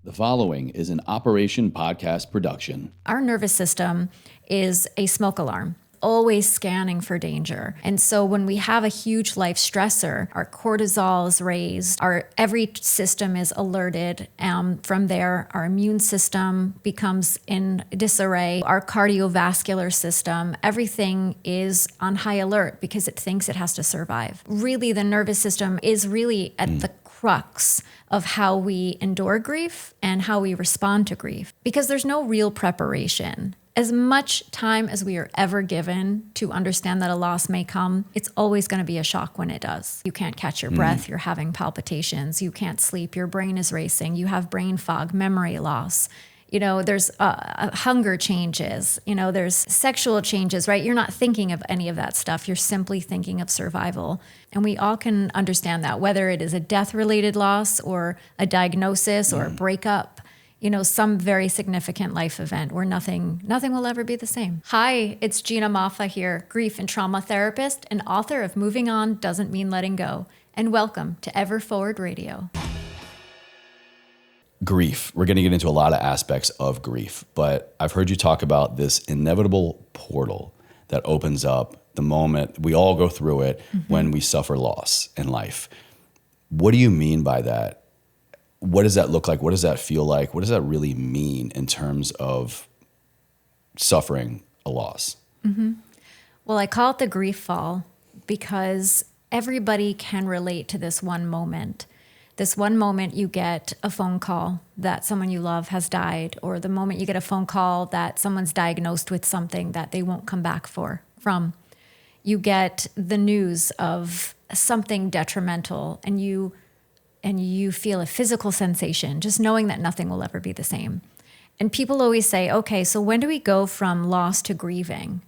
The following is an Operation Podcast production. Our nervous system is a smoke alarm, always scanning for danger. And so when we have a huge life stressor, our cortisol is raised, our every system is alerted. From there, our immune system becomes in disarray, our cardiovascular system, everything is on high alert because it thinks it has to survive. Really, the nervous system is really at the crux of how we endure grief and how we respond to grief, because there's no real preparation. As much time as we are ever given to understand that a loss may come, it's always going to be a shock when it does. You can't catch your breath, you're having palpitations, you can't sleep, your brain is racing, you have brain fog, memory loss. You know, there's hunger changes, there's sexual changes, right? You're not thinking of any of that stuff. You're simply thinking of survival. And we all can understand that, whether it is a death-related loss or a diagnosis or a breakup, some very significant life event where nothing will ever be the same. Hi, it's Gina Moffa here, grief and trauma therapist and author of Moving On Doesn't Mean Letting Go. And welcome to Ever Forward Radio. Grief. We're going to get into a lot of aspects of grief, but I've heard you talk about this inevitable portal that opens up the moment we all go through it when we suffer loss in life. What do you mean by that? What does that look like? What does that feel like? What does that really mean in terms of suffering a loss? Well, I call it the grief fall because everybody can relate to this one moment. This one moment you get a phone call that someone you love has died, or the moment you get a phone call that someone's diagnosed with something that they won't come back from. You get the news of something detrimental and you feel a physical sensation, just knowing that nothing will ever be the same. And people always say, okay, so when do we go from loss to grieving?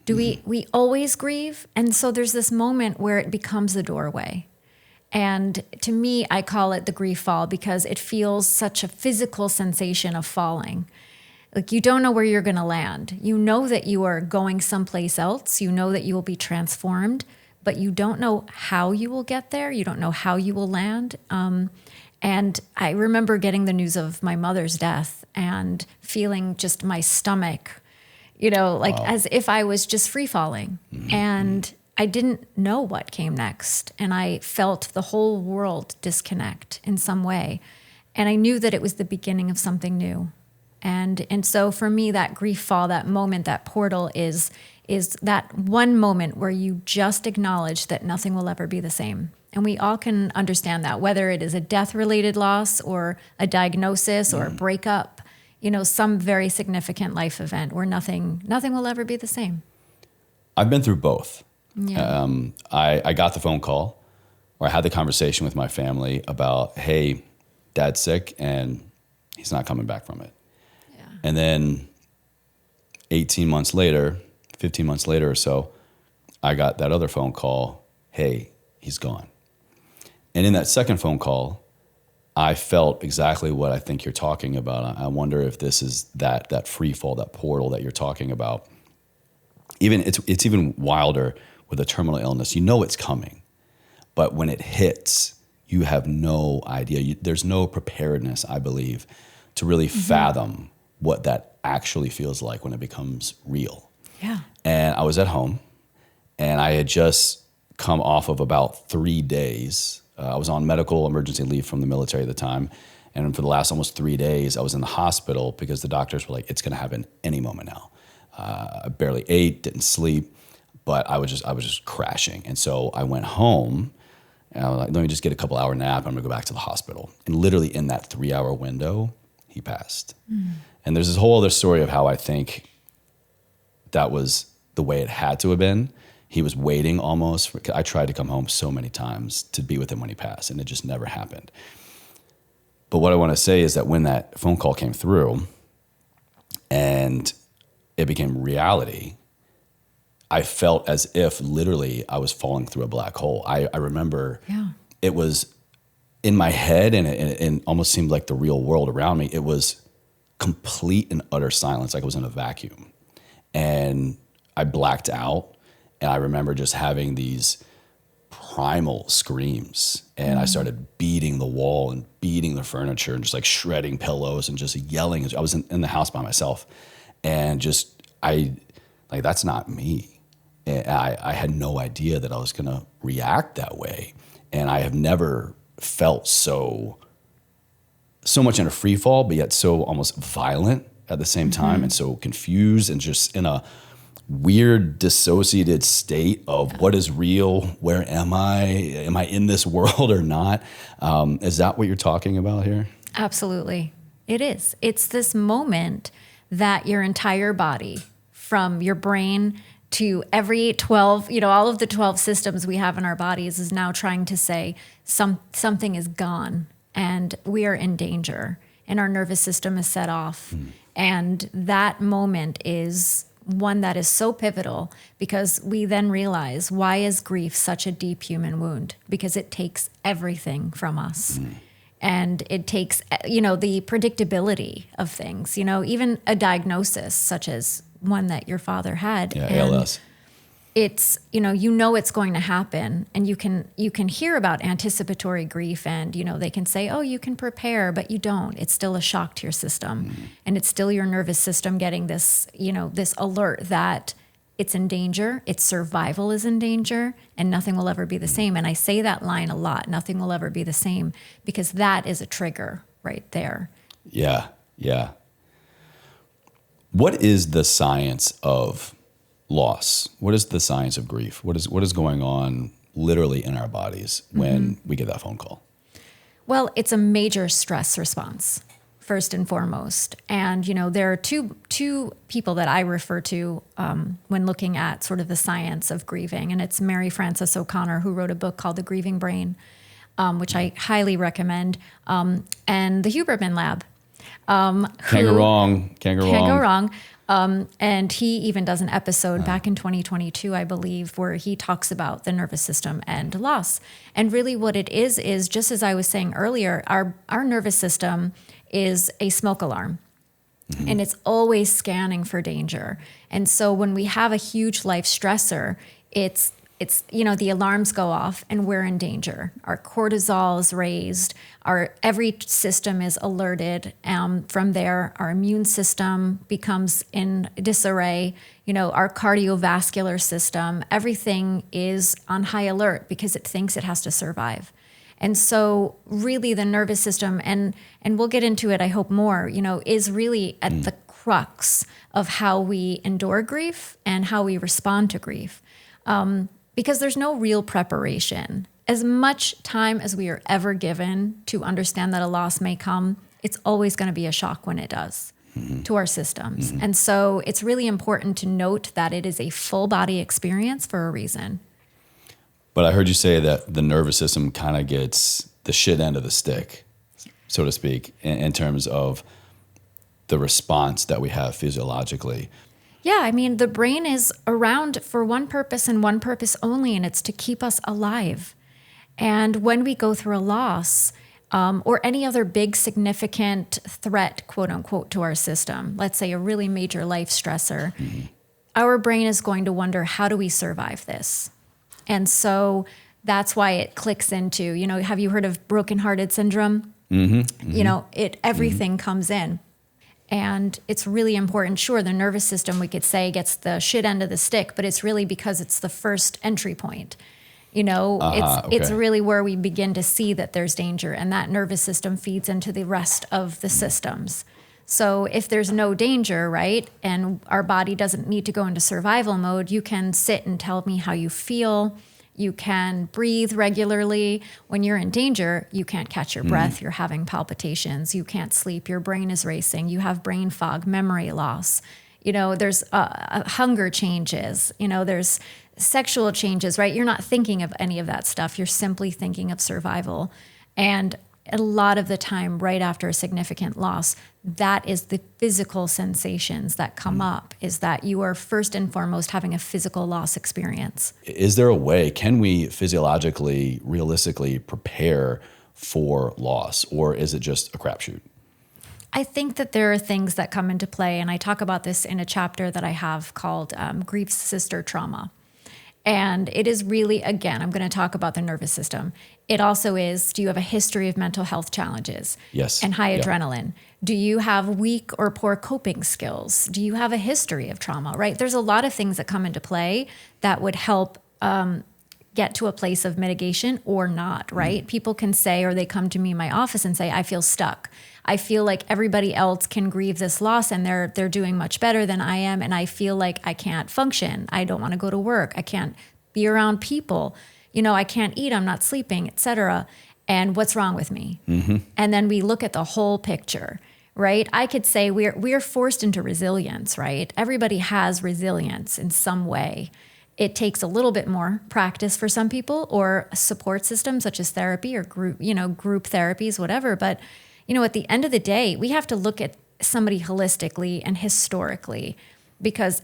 Do we always grieve? And so there's this moment where it becomes the doorway. And to me, I call it the grief fall because it feels such a physical sensation of falling. Like you don't know where you're going to land. You know that you are going someplace else. You know that you will be transformed, but you don't know how you will get there. You don't know how you will land. And I remember getting the news of my mother's death and feeling just my stomach, as if I was just free falling. And I didn't know what came next. And I felt the whole world disconnect in some way. And I knew that it was the beginning of something new. And so for me, that grief fall, that moment, that portal is that one moment where you just acknowledge that nothing will ever be the same. And we all can understand that, whether it is a death-related loss or a diagnosis or a breakup, some very significant life event where nothing will ever be the same. I've been through both. Yeah. I got the phone call, or I had the conversation with my family about, hey, Dad's sick and he's not coming back from it. Yeah. And then 15 months later or so, I got that other phone call, hey, he's gone. And in that second phone call, I felt exactly what I think you're talking about. I wonder if this is that free fall, that portal that you're talking about. It's even wilder with a terminal illness. You know it's coming, but when it hits, you have no idea. There's no preparedness, I believe, to really fathom what that actually feels like when it becomes real. Yeah. And I was at home, and I had just come off of about 3 days. I was on medical emergency leave from the military at the time, and for the last almost 3 days, I was in the hospital because the doctors were like, it's going to happen any moment now. I barely ate, didn't sleep, but I was just crashing. And so I went home, and I was like, let me just get a couple hour nap. I'm going to go back to the hospital. And literally in that 3 hour window, he passed. And there's this whole other story of how I think that was the way it had to have been. He was waiting almost. I tried to come home so many times to be with him when he passed, and it just never happened. But what I want to say is that when that phone call came through and it became reality, I felt as if literally I was falling through a black hole. I remember it was in my head, and it almost seemed like the real world around me. It was complete and utter silence, like I was in a vacuum. And I blacked out, and I remember just having these primal screams. And I started beating the wall and beating the furniture and just like shredding pillows and just yelling. I was in the house by myself, and that's not me. And I had no idea that I was going to react that way. And I have never felt so much in a free fall, but yet so almost violent at the same time, and so confused and just in a weird dissociated state of what is real, where am I in this world or not? Is that what you're talking about here? Absolutely. It is. It's this moment that your entire body, from your brain to every 12, all of the 12 systems we have in our bodies, is now trying to say something is gone and we are in danger and our nervous system is set off. And that moment is one that is so pivotal, because we then realize, why is grief such a deep human wound? Because it takes everything from us. And it takes, the predictability of things, even a diagnosis such as one that your father had. Yeah, and ALS. It's, it's going to happen, and you can hear about anticipatory grief, and, they can say, oh, you can prepare, but you don't. It's still a shock to your system. And it's still your nervous system getting this, this alert that it's in danger, its survival is in danger, and nothing will ever be the same. And I say that line a lot, nothing will ever be the same, because that is a trigger right there. Yeah, yeah. What is the science of loss? What is the science of grief? What is going on literally in our bodies when we get that phone call? Well, it's a major stress response, first and foremost. And, there are two people that I refer to when looking at sort of the science of grieving. And it's Mary Frances O'Connor, who wrote a book called The Grieving Brain, which I highly recommend, and the Huberman Lab. Can't go wrong. Can't go wrong. And he even does an episode back in 2022, I believe, where he talks about the nervous system and loss. And really what it is just as I was saying earlier, our nervous system is a smoke alarm. And it's always scanning for danger. And so when we have a huge life stressor, it's the alarms go off and we're in danger. Our cortisol is raised. Every system is alerted. From there, our immune system becomes in disarray. Our cardiovascular system, everything is on high alert because it thinks it has to survive. And so really the nervous system, and we'll get into it, I hope more, is really at the crux of how we endure grief and how we respond to grief. Because there's no real preparation. As much time as we are ever given to understand that a loss may come, it's always going to be a shock when it does to our systems. And so it's really important to note that it is a full body experience for a reason. But I heard you say that the nervous system kind of gets the shit end of the stick, so to speak, in terms of the response that we have physiologically. Yeah, the brain is around for one purpose and one purpose only, and it's to keep us alive. And when we go through a loss or any other big significant threat, quote unquote, to our system, let's say a really major life stressor, our brain is going to wonder, how do we survive this? And so that's why it clicks into, have you heard of brokenhearted syndrome? Everything comes in. And it's really important. Sure, the nervous system, we could say, gets the shit end of the stick, but it's really because it's the first entry point. It's really where we begin to see that there's danger, and that nervous system feeds into the rest of the systems. So if there's no danger, right, and our body doesn't need to go into survival mode, you can sit and tell me how you feel. You can breathe regularly. When you're in danger, you can't catch your breath. You're having palpitations. You can't sleep. Your brain is racing. You have brain fog, memory loss. There's hunger changes. There's sexual changes, right? You're not thinking of any of that stuff. You're simply thinking of survival. And a lot of the time, right after a significant loss, that is the physical sensations that come up, is that you are first and foremost having a physical loss experience. Is there a way, can we physiologically, realistically prepare for loss, or is it just a crapshoot? I think that there are things that come into play, and I talk about this in a chapter that I have called Grief's Sister Trauma. And it is really, again, I'm going to talk about the nervous system. It also is, do you have a history of mental health challenges? Yes. And high Yeah. adrenaline? Do you have weak or poor coping skills? Do you have a history of trauma, right? There's a lot of things that come into play that would help get to a place of mitigation or not, right? People can say, or they come to me in my office and say, I feel stuck. I feel like everybody else can grieve this loss and they're doing much better than I am. And I feel like I can't function. I don't want to go to work. I can't be around people. I can't eat. I'm not sleeping, etc. And what's wrong with me? And then we look at the whole picture, right? I could say we're forced into resilience, right? Everybody has resilience in some way. It takes a little bit more practice for some people, or a support system such as therapy or group therapies, whatever. But, at the end of the day, we have to look at somebody holistically and historically, because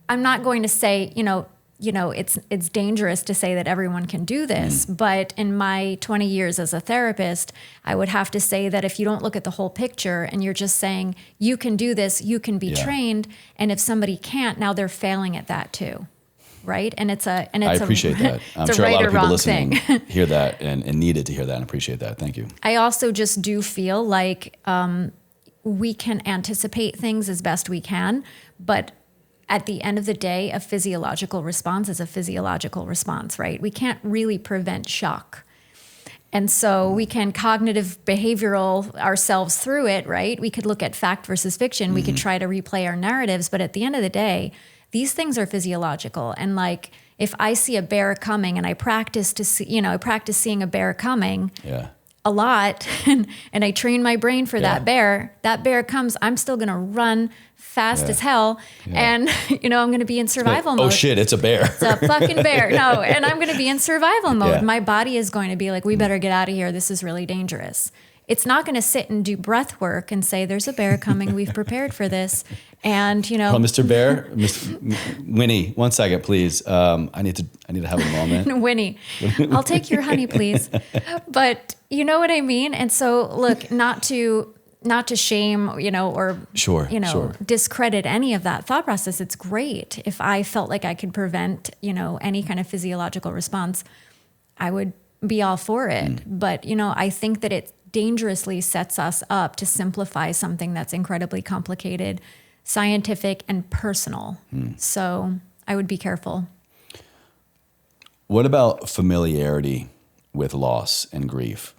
I'm not going to say, it's dangerous to say that everyone can do this. But in my 20 years as a therapist, I would have to say that if you don't look at the whole picture and you're just saying you can do this, you can be trained, and if somebody can't, now they're failing at that too. Right. And I appreciate that. I'm sure a lot of people listening hear that and needed to hear that and appreciate that. Thank you. I also just do feel like we can anticipate things as best we can, but at the end of the day, a physiological response is a physiological response, right? We can't really prevent shock. And so we can cognitive behavioral ourselves through it, right? We could look at fact versus fiction. We could try to replay our narratives, but at the end of the day, these things are physiological. And like, if I see a bear coming and I practice seeing a bear coming a lot and I train my brain for that bear comes, I'm still going to run fast as hell. And, I'm going to be in survival mode. Oh shit, it's a bear. It's a fucking bear. No. And I'm going to be in survival mode. My body is going to be like, we better get out of here. This is really dangerous. It's not going to sit and do breath work and say, there's a bear coming. We've prepared for this. And, Oh, Mr. Bear, Winnie, 1 second, please. I need to have a moment. Winnie, I'll take your honey, please. But you know what I mean? And so look, not to shame, or, discredit any of that thought process. It's great. If I felt like I could prevent, any kind of physiological response, I would be all for it. But, I think that it dangerously sets us up to simplify something that's incredibly complicated, scientific, and personal. So I would be careful. What about familiarity with loss and grief?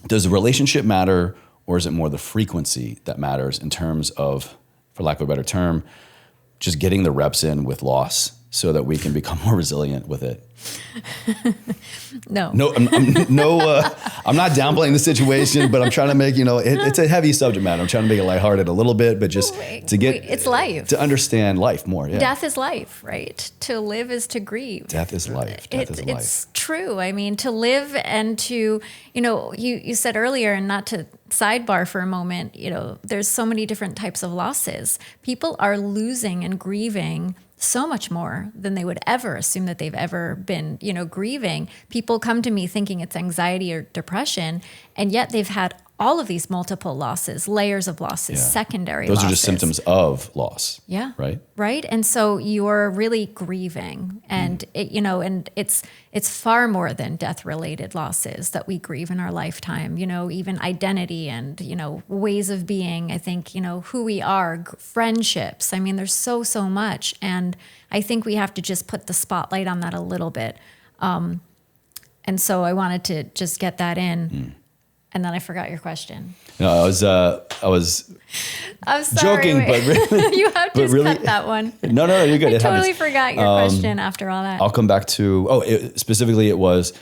Does the relationship matter, or is it more the frequency that matters in terms of, for lack of a better term, just getting the reps in with loss so that we can become more resilient with it? No, I'm not downplaying the situation, but I'm trying to make, it's a heavy subject matter. I'm trying to make it lighthearted a little bit, but just it's life. To understand life more. Yeah. Death is life, right? To live is to grieve. Death is life. Death is life. It's true. I mean, to live and to, you said earlier, and not to sidebar for a moment, there's so many different types of losses. People are losing and grieving so much more than they would ever assume that they've ever been, grieving. People come to me thinking it's anxiety or depression, and yet they've had all of these multiple losses, layers of losses, secondary losses. Those are just symptoms of loss. Yeah. Right? Right. And so you're really grieving, and and it's far more than death-related losses that we grieve in our lifetime, even identity and, ways of being, I think, who we are, friendships. I mean, there's so much. And I think we have to just put the spotlight on that a little bit. And so I wanted to just get that in. And then I forgot your question. No, I was I'm sorry, joking, but really, you have to cut that one. No, you're good. I totally forgot your question after all that. I'll come back to, specifically it was,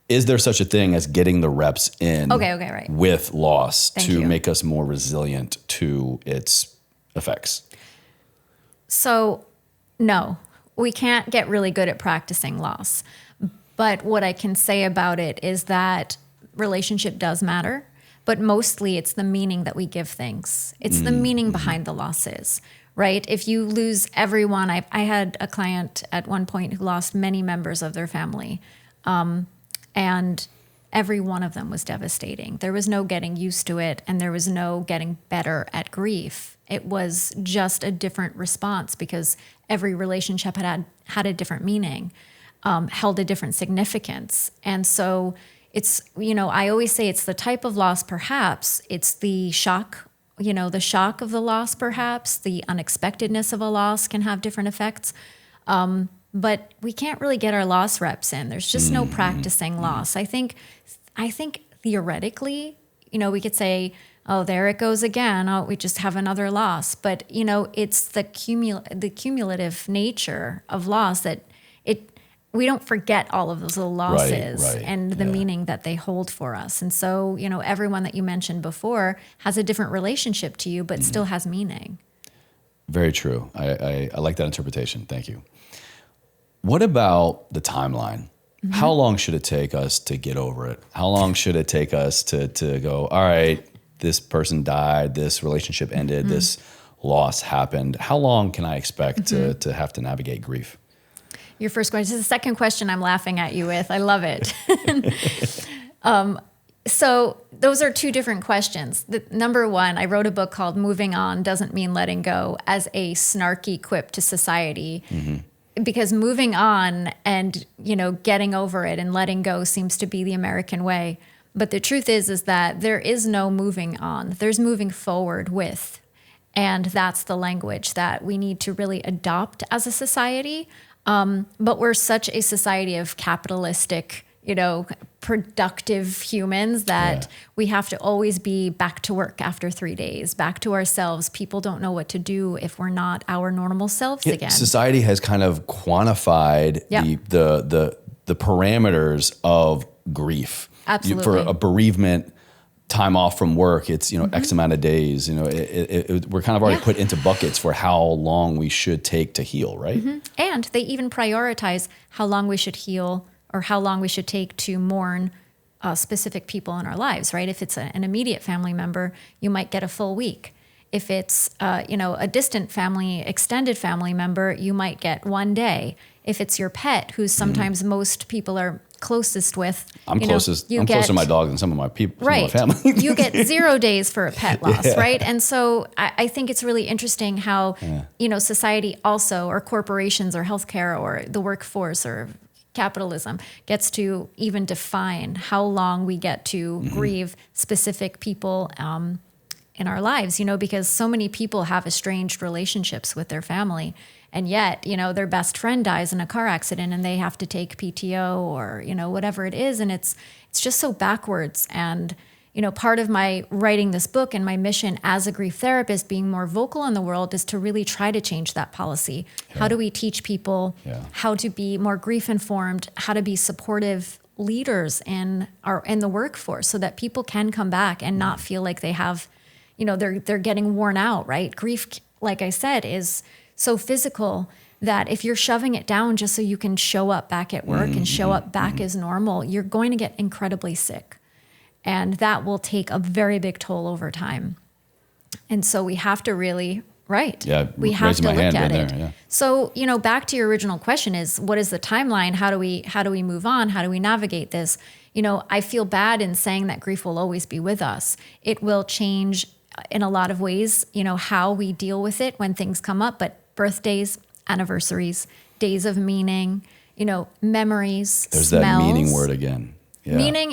is there such a thing as getting the reps in right. with loss to make us more resilient to its effects? So, no, we can't get really good at practicing loss. But what I can say about it is that relationship does matter, but mostly it's the meaning that we give things. It's the meaning behind the losses, right? If you lose everyone, I had a client at one point who lost many members of their family. And every one of them was devastating. There was no getting used to it, and there was no getting better at grief. It was just a different response because every relationship had a different meaning, held a different significance. And so it's, I always say it's the type of loss, perhaps. It's the shock, the shock of the loss, perhaps. The unexpectedness of a loss can have different effects. But we can't really get our loss reps in. There's just no practicing loss. I think theoretically, we could say, oh, there it goes again. Oh, we just have another loss. But, it's the cumulative nature of loss that we don't forget all of those little losses and the meaning that they hold for us. And so, everyone that you mentioned before has a different relationship to you, but still has meaning. Very true. I like that interpretation. Thank you. What about the timeline? How long should it take us to get over it? How long should it take us to go, all right, this person died, this relationship ended, this loss happened. How long can I expect to have to navigate grief? Your first question. This is the second question I'm laughing at you with. I love it. So those are two different questions. Number one, I wrote a book called Moving On Doesn't Mean Letting Go as a snarky quip to society. Because moving on and, getting over it and letting go seems to be the American way. But the truth is that there is no moving on. There's moving forward with. And that's the language that we need to really adopt as a society. But we're such a society of capitalistic, productive humans that we have to always be back to work after 3 days, back to ourselves. People don't know what to do if we're not our normal selves again. Society has kind of quantified the parameters of grief. Absolutely. For a bereavement, time off from work, it's X amount of days. We're kind of already put into buckets for how long we should take to heal, right? And they even prioritize how long we should heal or how long we should take to mourn specific people in our lives, right? If it's an immediate family member, you might get a full week. If it's a distant family, extended family member, you might get 1 day. If it's your pet, who sometimes most people are closest with, I'm closer to my dog than some of my people, right? Some of my family. You get 0 days for a pet loss, right? And so I think it's really interesting how society also, or corporations, or healthcare, or the workforce, or capitalism gets to even define how long we get to grieve specific people in our lives, because so many people have estranged relationships with their family. And yet, their best friend dies in a car accident and they have to take PTO or, whatever it is. And it's just so backwards. And, part of my writing this book and my mission as a grief therapist, being more vocal in the world, is to really try to change that policy. How do we teach people how to be more grief informed, how to be supportive leaders in the workforce so that people can come back and not feel like they have, they're getting worn out, right? Grief, like I said, is so physical that if you're shoving it down just so you can show up back at work and show up back as normal, you're going to get incredibly sick. And that will take a very big toll over time. And so we have to really, we have to look at it. So, back to your original question is, what is the timeline? How do we move on? How do we navigate this? I feel bad in saying that grief will always be with us. It will change in a lot of ways, how we deal with it when things come up, but birthdays, anniversaries, days of meaning, memories, There's smells. That meaning word again. Yeah. Meaning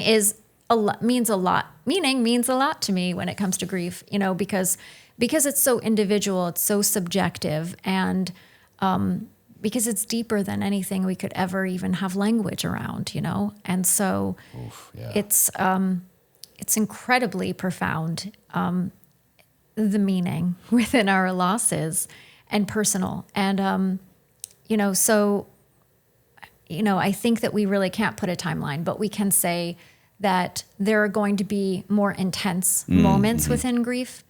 means a lot. Meaning means a lot to me when it comes to grief, because it's so individual, it's so subjective, and because it's deeper than anything we could ever even have language around, And so it's incredibly profound, the meaning within our losses and personal. And, I think that we really can't put a timeline, but we can say that there are going to be more intense moments within grief,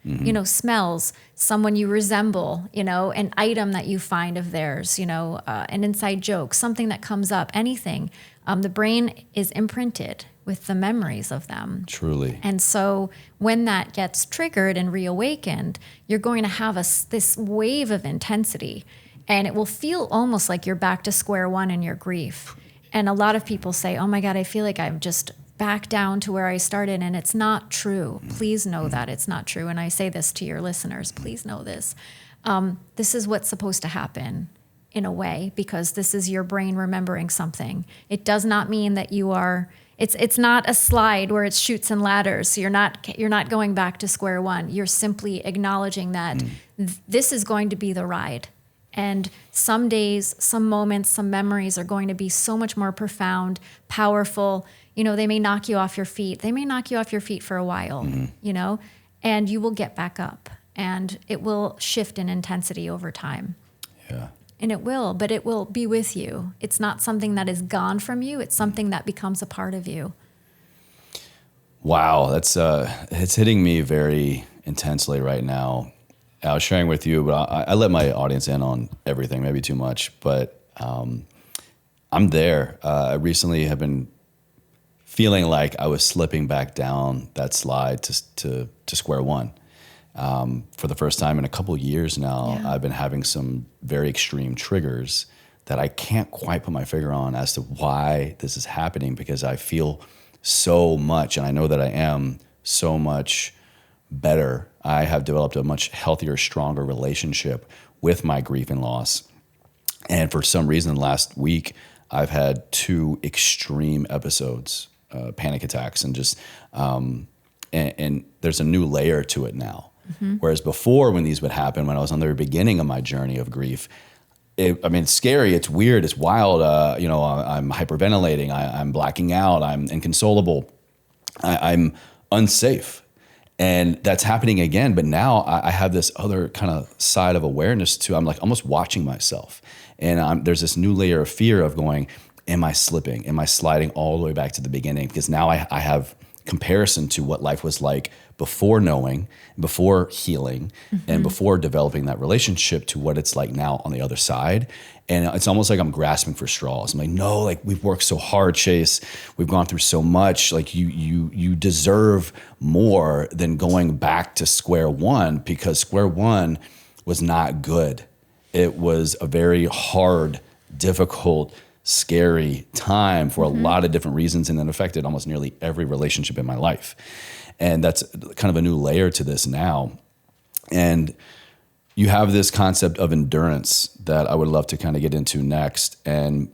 smells, someone you resemble, an item that you find of theirs, an inside joke, something that comes up, anything. The brain is imprinted with the memories of them. Truly. And so when that gets triggered and reawakened, you're going to have this wave of intensity, and it will feel almost like you're back to square one in your grief. And a lot of people say, oh my God, I feel like I'm just back down to where I started, and it's not true. Please know that it's not true. And I say this to your listeners, please know this. This is what's supposed to happen in a way, because this is your brain remembering something. It does not mean that you are, it's not a slide where it's chutes and ladders. So you're not going back to square one. You're simply acknowledging that this is going to be the ride. And some days, some moments, some memories are going to be so much more profound, powerful. You know, they may knock you off your feet. They may knock you off your feet for a while, you know, and you will get back up, and it will shift in intensity over time. Yeah. And it will, but it will be with you. It's not something that is gone from you. It's something that becomes a part of you. Wow. That's, it's hitting me very intensely right now. I was sharing with you, but I let my audience in on everything, maybe too much, but I'm there. I recently have been feeling like I was slipping back down that slide to square one. For the first time in a couple of years now, I've been having some very extreme triggers that I can't quite put my finger on as to why this is happening, because I feel so much, and I know that I am so much better. I have developed a much healthier, stronger relationship with my grief and loss. And for some reason, last week, I've had 2 extreme episodes, panic attacks, and just, and there's a new layer to it now. Whereas before, when these would happen, when I was on the very beginning of my journey of grief, it's scary, it's weird, it's wild. I'm hyperventilating, I'm blacking out, I'm inconsolable, I'm unsafe. And that's happening again. But now I have this other kind of side of awareness too. I'm like almost watching myself. And there's this new layer of fear of going, am I slipping? Am I sliding all the way back to the beginning? Because now I have comparison to what life was like before knowing, before healing, and before developing that relationship to what it's like now on the other side. And it's almost like I'm grasping for straws. I'm like, no, like we've worked so hard, Chase. We've gone through so much. Like you deserve more than going back to square one, because square one was not good. It was a very hard, difficult, scary time for a lot of different reasons, and it affected almost nearly every relationship in my life. And that's kind of a new layer to this now. And you have this concept of endurance that I would love to kind of get into next. And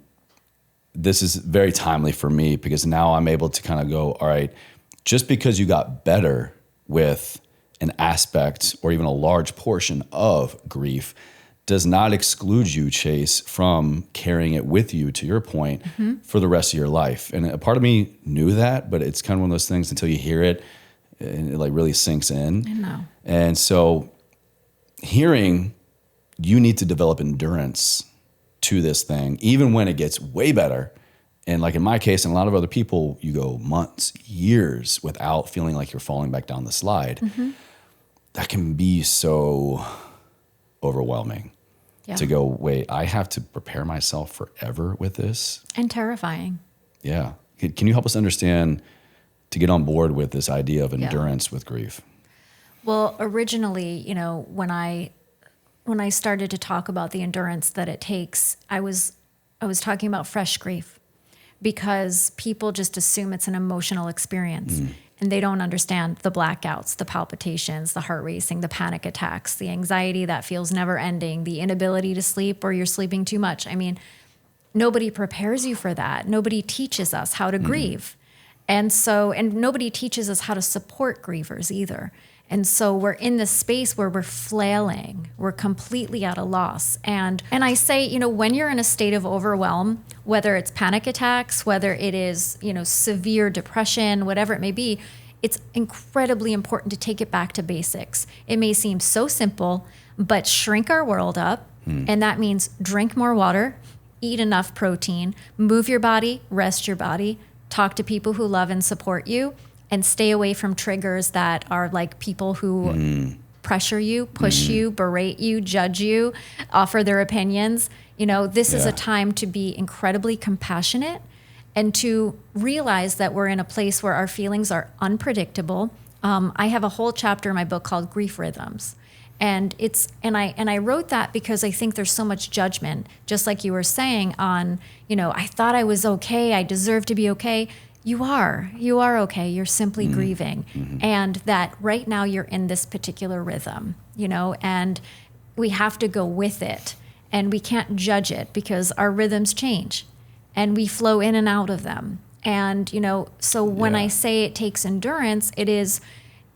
this is very timely for me, because now I'm able to kind of go, all right, just because you got better with an aspect or even a large portion of grief does not exclude you, Chase, from carrying it with you, to your point, for the rest of your life. And a part of me knew that, but it's kind of one of those things until you hear it, and it like really sinks in. I know. And so hearing you need to develop endurance to this thing, even when it gets way better. And like in my case, and a lot of other people, you go months, years without feeling like you're falling back down the slide. That can be so overwhelming. To go, wait, I have to prepare myself forever with this? And terrifying. Yeah. Can you help us understand, to get on board with this idea of endurance with grief? Well, originally, you know, when I started to talk about the endurance that it takes, I was talking about fresh grief, because people just assume it's an emotional experience. And they don't understand the blackouts, the palpitations, the heart racing, the panic attacks, the anxiety that feels never ending, the inability to sleep, or you're sleeping too much. I mean, nobody prepares you for that. Nobody teaches us how to grieve. And nobody teaches us how to support grievers either. And so we're in this space where we're flailing, we're completely at a loss. And I say, you know, when you're in a state of overwhelm, whether it's panic attacks, whether it is, you know, severe depression, whatever it may be, it's incredibly important to take it back to basics. It may seem so simple, but shrink our world up. And that means drink more water, eat enough protein, move your body, rest your body, talk to people who love and support you, and stay away from triggers that are like people who pressure you, push you, berate you, judge you, offer their opinions. You know, this is a time to be incredibly compassionate and to realize that we're in a place where our feelings are unpredictable. I have a whole chapter in my book called Grief Rhythms. And I wrote that because I think there's so much judgment, just like you were saying, on, you know, I thought I was okay, I deserve to be okay. You are okay. You're simply grieving. And that right now you're in this particular rhythm, and we have to go with it, and we can't judge it because our rhythms change and we flow in and out of them. And, so when I say it takes endurance, it is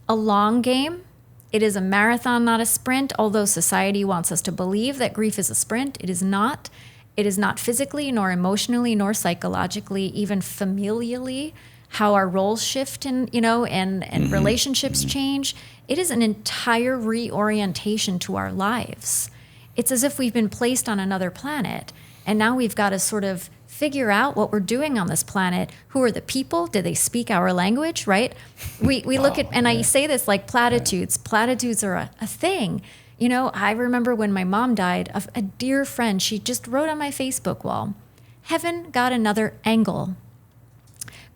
a long game. It is a marathon, not a sprint, although society wants us to believe that grief is a sprint. It is not. It is not physically, nor emotionally, nor psychologically, even familially, how our roles shift and relationships change. It is an entire reorientation to our lives. It's as if we've been placed on another planet, and now we've got to sort of figure out what we're doing on this planet. Who are the people? Do they speak our language, right? We look at, and I say this like platitudes. Platitudes are a thing. I remember when my mom died, a dear friend, she just wrote on my Facebook wall, "Heaven got another angle."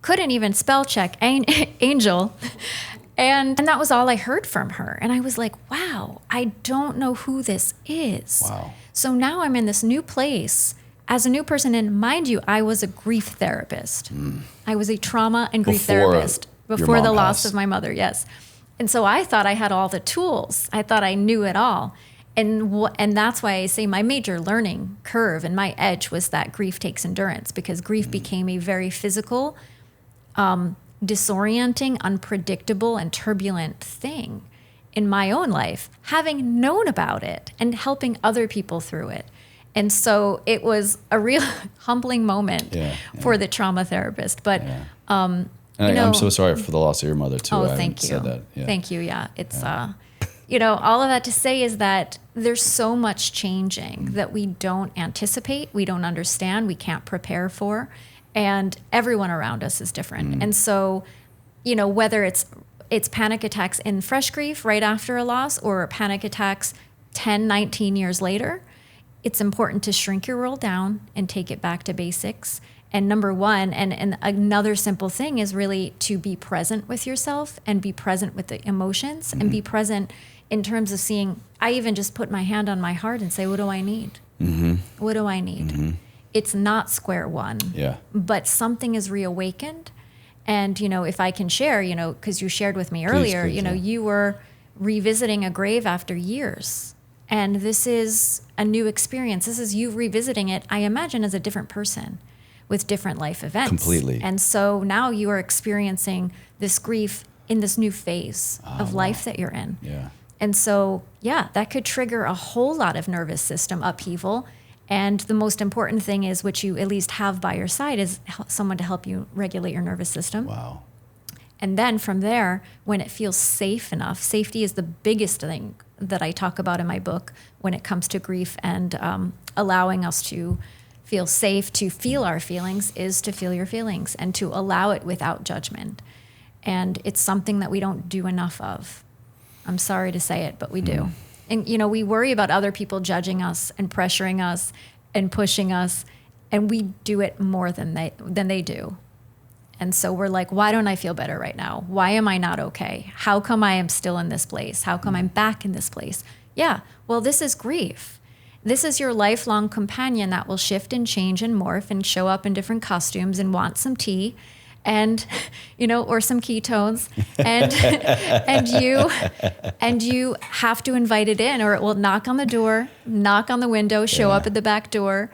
Couldn't even spell check angel. And that was all I heard from her. And I was like, wow, I don't know who this is. Wow. So now I'm in this new place as a new person. And mind you, I was a grief therapist. I was a trauma and grief therapist before the loss of my mother. Yes. And so I thought I had all the tools. I thought I knew it all. And that's why I say my major learning curve and my edge was that grief takes endurance, because grief became a very physical, disorienting, unpredictable, and turbulent thing in my own life, having known about it and helping other people through it. And so it was a real humbling moment for the trauma therapist. But I'm so sorry for the loss of your mother too. Oh, thank you. Said that. Yeah. Thank you. Yeah, it's all of that to say is that there's so much changing that we don't anticipate, we don't understand, we can't prepare for, and everyone around us is different. And so, whether it's panic attacks in fresh grief right after a loss or panic attacks 10, 19 years later, it's important to shrink your world down and take it back to basics. And number one, and another simple thing is really to be present with yourself and be present with the emotions and be present in terms of seeing. I even just put my hand on my heart and say, what do I need? What do I need? It's not square one, but something is reawakened. And, if I can share, because you shared with me earlier, please, you were revisiting a grave after years. And this is a new experience. This is you revisiting it, I imagine, as a different person with different life events. Completely. And so now you are experiencing this grief in this new phase of life that you're in. Yeah. And so, that could trigger a whole lot of nervous system upheaval. And the most important thing is, which you at least have by your side, is someone to help you regulate your nervous system. Wow. And then from there, when it feels safe enough, safety is the biggest thing that I talk about in my book when it comes to grief, and allowing us to feel safe to feel our feelings is to feel your feelings and to allow it without judgment. And it's something that we don't do enough of. I'm sorry to say it, but we do. And, we worry about other people judging us and pressuring us and pushing us, and we do it more than they do. And so we're like, why don't I feel better right now? Why am I not okay? How come I am still in this place? How come I'm back in this place? Yeah, well, this is grief. This is your lifelong companion that will shift and change and morph and show up in different costumes and want some tea and, or some ketones. And you have to invite it in, or it will knock on the door, knock on the window, show up at the back door,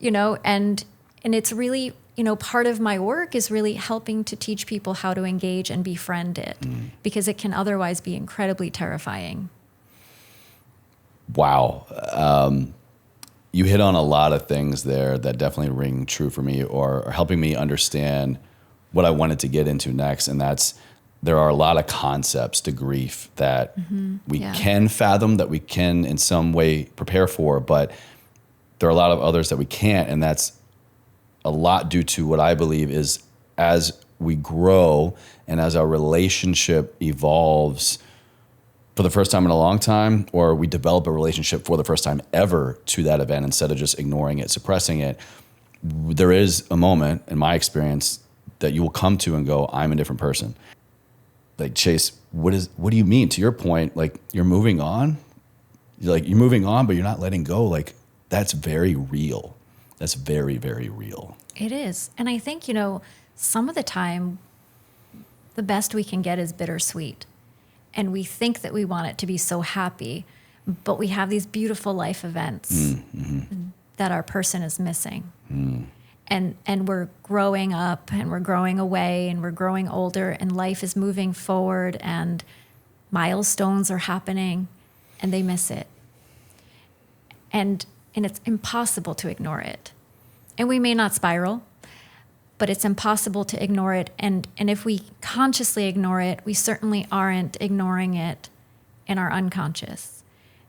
and it's really, part of my work is really helping to teach people how to engage and befriend it, because it can otherwise be incredibly terrifying. Wow. You hit on a lot of things there that definitely ring true for me, or are helping me understand what I wanted to get into next. And that's, there are a lot of concepts to grief that we can fathom, that we can in some way prepare for, but there are a lot of others that we can't. And that's a lot due to what I believe is, as we grow and as our relationship evolves for the first time in a long time, or we develop a relationship for the first time ever to that event, instead of just ignoring it, suppressing it, there is a moment, in my experience, that you will come to and go, I'm a different person. Like, Chase, what do you mean? To your point, like, you're moving on? You're moving on, but you're not letting go. Like, that's very real. That's very, very real. It is. And I think, some of the time, the best we can get is bittersweet. And we think that we want it to be so happy, but we have these beautiful life events that our person is missing. And we're growing up and we're growing away and we're growing older and life is moving forward and milestones are happening and they miss it. And it's impossible to ignore it. And we may not spiral, but it's impossible to ignore it. And if we consciously ignore it, we certainly aren't ignoring it in our unconscious.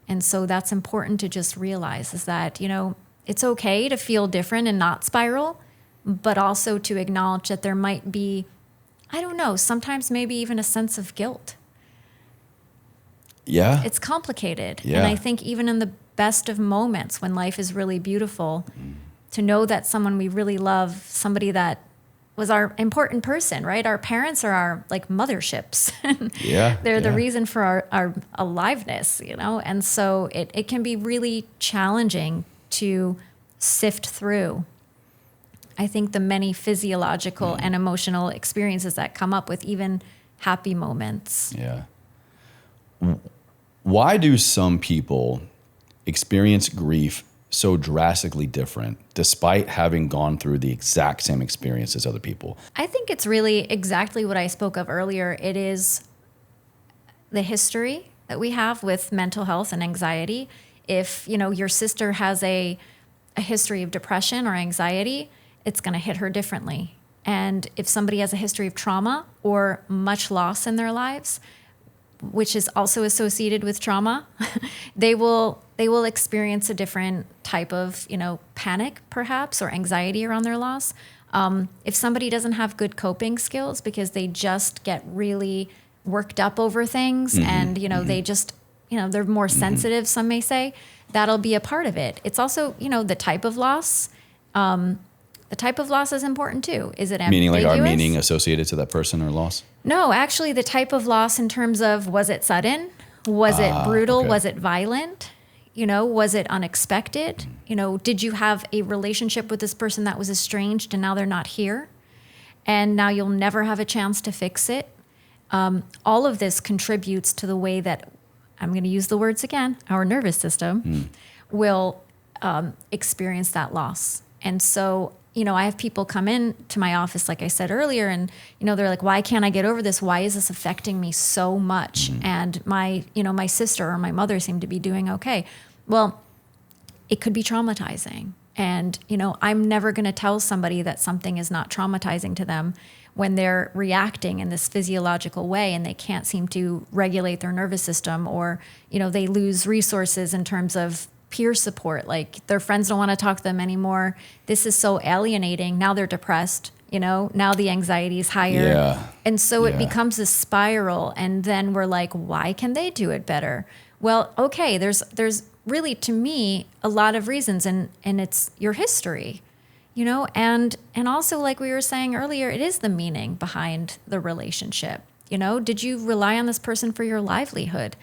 And so that's important to just realize is that, it's okay to feel different and not spiral, but also to acknowledge that there might be, I don't know, sometimes maybe even a sense of guilt. Yeah. It's complicated. Yeah. And I think even in the best of moments when life is really beautiful, to know that someone we really love, somebody that was our important person, right? Our parents are our motherships. They're the reason for our aliveness, And so it can be really challenging to sift through, I think, the many physiological and emotional experiences that come up with even happy moments. Yeah. Why do some people experience grief so drastically different despite having gone through the exact same experience as other people? I think it's really exactly what I spoke of earlier. It is the history that we have with mental health and anxiety. If, your sister has a history of depression or anxiety, it's going to hit her differently. And if somebody has a history of trauma or much loss in their lives, which is also associated with trauma, they will experience a different type of, panic perhaps or anxiety around their loss. If somebody doesn't have good coping skills because they just get really worked up over things and, they just, they're more sensitive, some may say, that'll be a part of it. It's also, the type of loss. The type of loss is important too. Is it ambiguous? Meaning like our meaning associated to that person or loss? No, actually the type of loss in terms of, was it sudden? Was it brutal? Okay. Was it violent? Was it unexpected? Did you have a relationship with this person that was estranged and now they're not here? And now you'll never have a chance to fix it. All of this contributes to the way that, I'm going to use the words again, our nervous system will experience that loss. And so, I have people come in to my office, like I said earlier, and, they're like, why can't I get over this? Why is this affecting me so much? And my sister or my mother seem to be doing okay. Well, it could be traumatizing. And, I'm never going to tell somebody that something is not traumatizing to them when they're reacting in this physiological way and they can't seem to regulate their nervous system, or, they lose resources in terms of peer support, like their friends don't want to talk to them anymore. This is so alienating. Now they're depressed, now the anxiety is higher. Yeah. And so it becomes a spiral. And then we're like, why can they do it better? Well, okay, there's really, to me, a lot of reasons, and it's your history, and also, like we were saying earlier, it is the meaning behind the relationship. Did you rely on this person for your livelihood?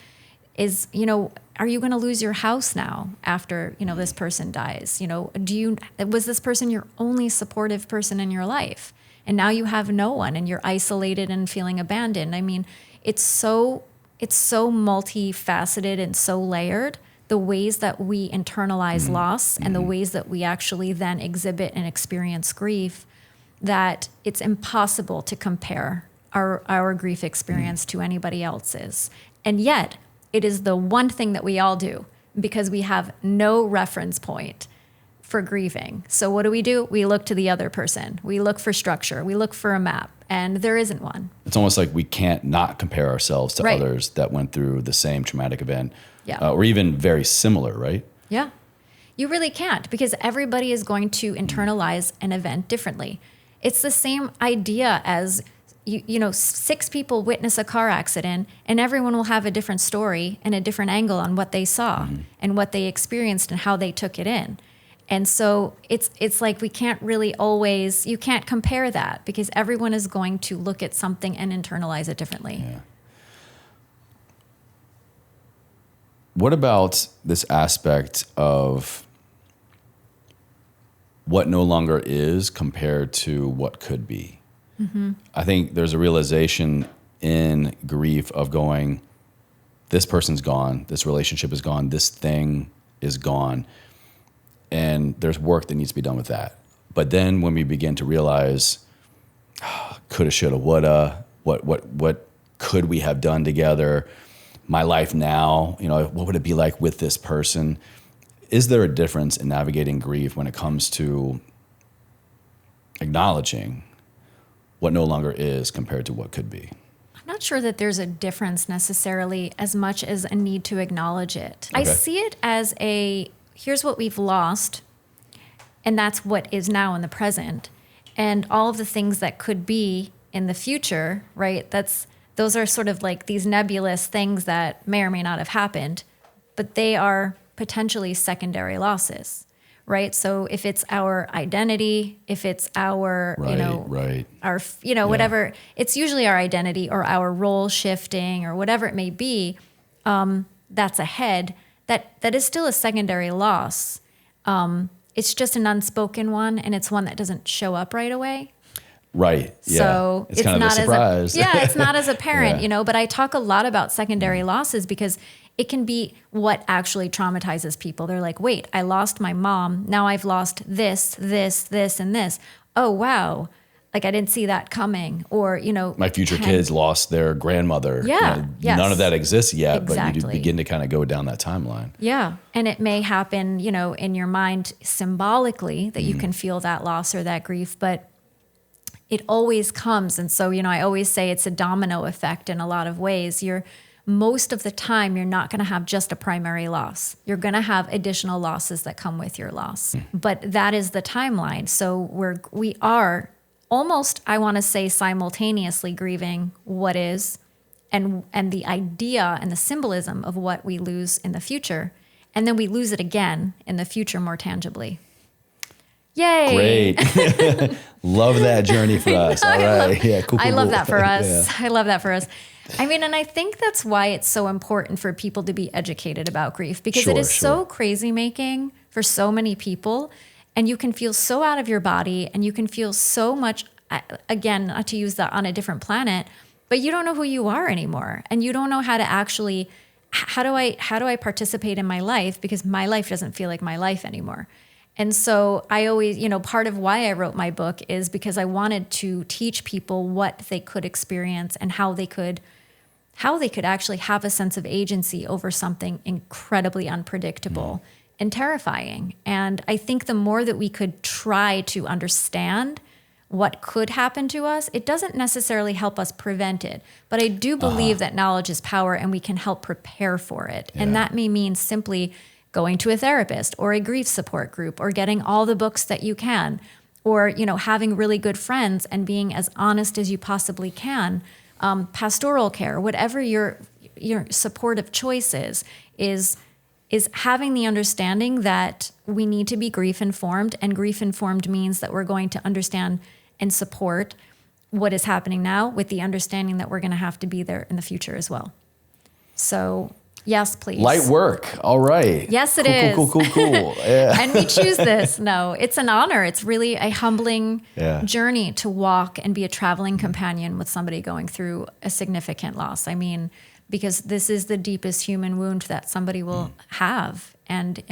Are you going to lose your house now after, this person dies? Was this person your only supportive person in your life? And now you have no one and you're isolated and feeling abandoned. I mean, it's so multifaceted and so layered, the ways that we internalize loss and the ways that we actually then exhibit and experience grief, that it's impossible to compare our grief experience to anybody else's. And yet, it is the one thing that we all do because we have no reference point for grieving. So what do? We look to the other person. We look for structure. We look for a map, and there isn't one. It's almost like we can't not compare ourselves to Right. others that went through the same traumatic event, Yeah. or even very similar, right? Yeah. You really can't, because everybody is going to internalize an event differently. It's the same idea as, 6 people witness a car accident and everyone will have a different story and a different angle on what they saw and what they experienced and how they took it in. And so it's like we can't really always, you can't compare that because everyone is going to look at something and internalize it differently. Yeah. What about this aspect of what no longer is compared to what could be? I think there's a realization in grief of going, this person's gone, this relationship is gone, this thing is gone. And there's work that needs to be done with that. But then when we begin to realize, coulda, shoulda, woulda, what could we have done together? My life now, what would it be like with this person? Is there a difference in navigating grief when it comes to acknowledging what no longer is compared to what could be? I'm not sure that there's a difference necessarily as much as a need to acknowledge it. Okay. I see it as here's what we've lost, and that's what is now in the present. And all of the things that could be in the future, right? Those are sort of like these nebulous things that may or may not have happened, but they are potentially secondary losses, right? So if it's our identity, if it's our, our, whatever, it's usually our identity or our role shifting or whatever it may be, that's ahead, that is still a secondary loss. It's just an unspoken one, and it's one that doesn't show up right away. Right. Yeah. So it's kind of a surprise. It's not as apparent, but I talk a lot about secondary losses because it can be what actually traumatizes people. They're like, wait, I lost my mom. Now I've lost this, and this. Oh, wow. Like I didn't see that coming. Or, my future kids lost their grandmother. Yeah. Yes. None of that exists yet, Exactly. but you begin to kind of go down that timeline. Yeah. And it may happen, in your mind symbolically that you can feel that loss or that grief, but it always comes. And so, I always say it's a domino effect in a lot of ways. Most of the time, you're not going to have just a primary loss. You're going to have additional losses that come with your loss. But that is the timeline. So we are almost, I want to say, simultaneously grieving what is and the idea and the symbolism of what we lose in the future. And then we lose it again in the future more tangibly. Yay. Great. Love that journey for us. All right. Cool. I love that for us. I love that for us. I mean, and I think that's why it's so important for people to be educated about grief, because it is so crazy making for so many people. And you can feel so out of your body, and you can feel so much, again, not to use that, on a different planet, but you don't know who you are anymore. And you don't know how to actually, how do I participate in my life? Because my life doesn't feel like my life anymore. And so I always, part of why I wrote my book is because I wanted to teach people what they could experience and how they could actually have a sense of agency over something incredibly unpredictable and terrifying. And I think the more that we could try to understand what could happen to us, it doesn't necessarily help us prevent it. But I do believe that knowledge is power, and we can help prepare for it. Yeah. And that may mean simply going to a therapist or a grief support group, or getting all the books that you can, or, having really good friends and being as honest as you possibly can. Pastoral care, whatever your supportive choice is having the understanding that we need to be grief informed, and grief informed means that we're going to understand and support what is happening now, with the understanding that we're going to have to be there in the future as well. So, yes, please. Light work. All right. Yes, it is. Cool. Yeah. And we choose this. No, it's an honor. It's really a humbling journey to walk and be a traveling companion with somebody going through a significant loss. I mean, because this is the deepest human wound that somebody will have, and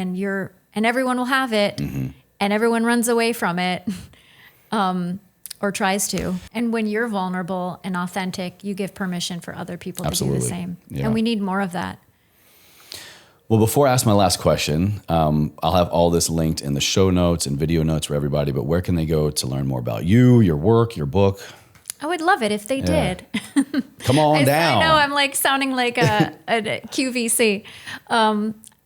everyone will have it, and everyone runs away from it, or tries to. And when you're vulnerable and authentic, you give permission for other people to do the same. Yeah. And we need more of that. Well, before I ask my last question, I'll have all this linked in the show notes and video notes for everybody, but where can they go to learn more about you, your work, your book? I would love it if they did. Come on down. I know, I'm like sounding like a QVC.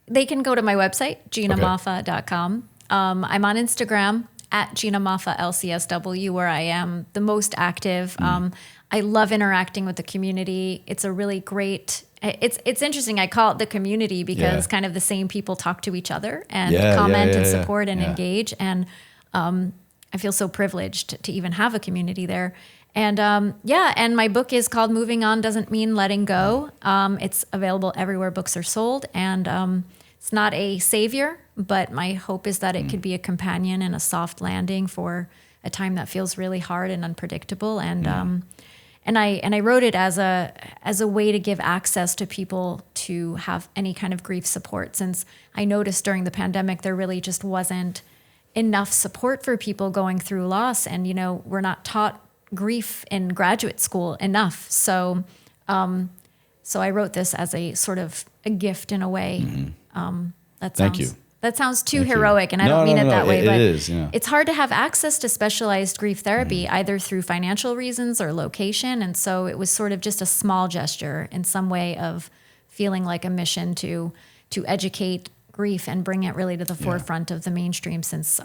They can go to my website, ginamoffa.com. I'm on Instagram at Gina Moffa LCSW, where I am the most active. I love interacting with the community. It's a really great... It's interesting. I call it the community because kind of the same people talk to each other and comment and support and engage. And I feel so privileged to even have a community there. And and my book is called Moving On Doesn't Mean Letting Go. It's available everywhere books are sold. And it's not a savior, but my hope is that it could be a companion and a soft landing for a time that feels really hard and unpredictable. And I wrote it as a way to give access to people to have any kind of grief support, since I noticed during the pandemic there really just wasn't enough support for people going through loss. And, we're not taught grief in graduate school enough. So I wrote this as a sort of a gift in a way. Thank you. That sounds too Thank you. heroic, and I don't mean it that way, but it is, yeah. it's hard to have access to specialized grief therapy, either through financial reasons or location. And so it was sort of just a small gesture in some way of feeling like a mission to educate grief and bring it really to the forefront of the mainstream, since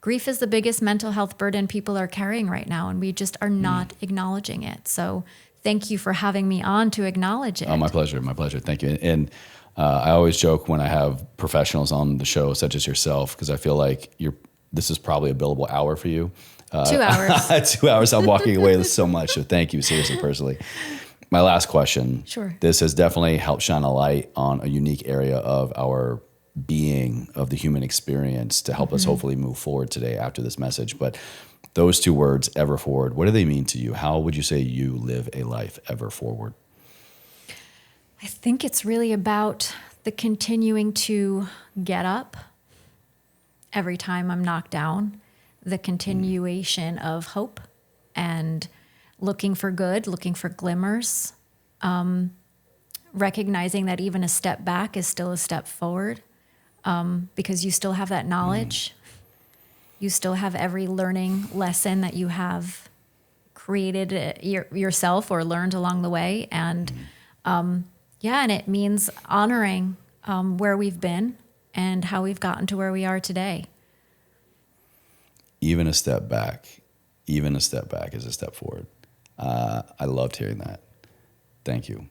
grief is the biggest mental health burden people are carrying right now, and we just are not acknowledging it. So thank you for having me on to acknowledge it. Oh, my pleasure. My pleasure. Thank you. And I always joke when I have professionals on the show, such as yourself, because I feel like this is probably a billable hour for you. 2 hours. 2 hours. I'm walking away with so much. So thank you, seriously, personally. My last question. Sure. This has definitely helped shine a light on a unique area of our being, of the human experience, to help us hopefully move forward today after this message. But those 2 words, ever forward, what do they mean to you? How would you say you live a life ever forward? I think it's really about the continuing to get up every time I'm knocked down, the continuation of hope and looking for good, looking for glimmers, recognizing that even a step back is still a step forward, because you still have that knowledge. You still have every learning lesson that you have created yourself or learned along the way. And and it means honoring where we've been and how we've gotten to where we are today. Even a step back is a step forward. I loved hearing that. Thank you.